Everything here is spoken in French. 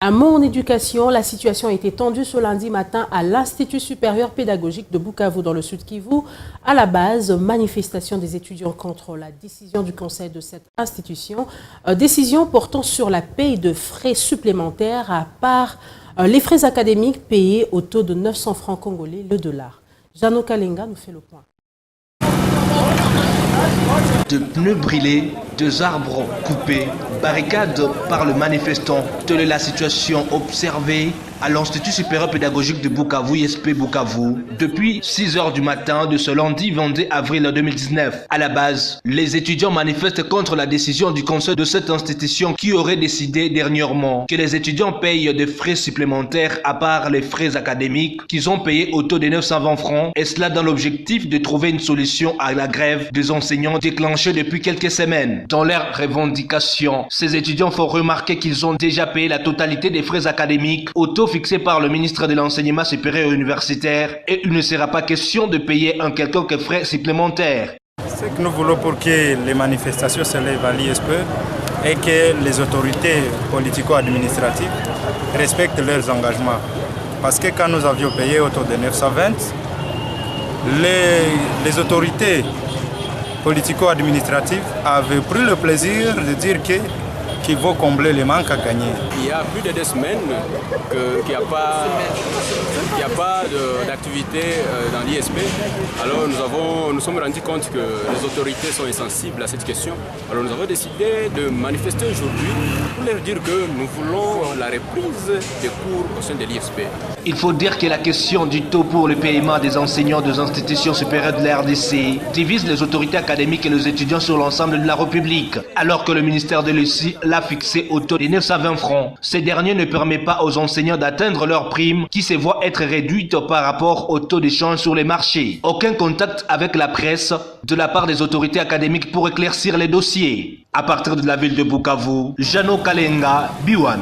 Un mot en éducation, la situation a été tendue ce lundi matin à l'Institut supérieur pédagogique de Bukavu dans le Sud Kivu. À la base, manifestation des étudiants contre la décision du conseil de cette institution. Décision portant sur la paye de frais supplémentaires à part les frais académiques payés au taux de 900 francs congolais le dollar. Jano Kalenga nous fait le point. De pneus brûlés, deux arbres coupés, barricades par le manifestant. Telle est la situation observée à l'Institut supérieur pédagogique de Bukavu, ISP Bukavu, depuis 6 h du matin de ce lundi 22 avril 2019. À la base, les étudiants manifestent contre la décision du conseil de cette institution qui aurait décidé dernièrement que les étudiants payent des frais supplémentaires à part les frais académiques qu'ils ont payés au taux de 920 francs, et cela dans l'objectif de trouver une solution à la grève des enseignants déclenchée depuis quelques semaines. Dans leurs revendications, ces étudiants font remarquer qu'ils ont déjà payé la totalité des frais académiques au taux fixé par le ministre de l'Enseignement supérieur universitaire, et il ne sera pas question de payer un quelconque frais supplémentaire. Ce que nous voulons pour que les manifestations se lèvent à l'ISP et que les autorités politico-administratives respectent leurs engagements. Parce que quand nous avions payé autour de 920, les autorités politico-administratives avaient pris le plaisir de dire qu'ils vont combler les manques à gagner. Il y a plus de 2 semaines qu'il n'y a pas d'activité dans l'ISP. Alors nous sommes rendus compte que les autorités sont insensibles à cette question. Alors nous avons décidé de manifester aujourd'hui pour leur dire que nous voulons la reprise des cours au sein de l'ISP. Il faut dire que la question du taux pour le paiement des enseignants des institutions supérieures de la RDC divise les autorités académiques et les étudiants sur l'ensemble de la République, alors que le ministère de l'ESI l'a fixé au taux de 920 francs. Ce dernier ne permet pas aux enseignants d'atteindre leurs primes qui se voient être réduites par rapport au taux d'échange sur les marchés. Aucun contact avec la presse de la part des autorités académiques pour éclaircir les dossiers. À partir de la ville de Bukavu, Jano Kalenga, Biwan.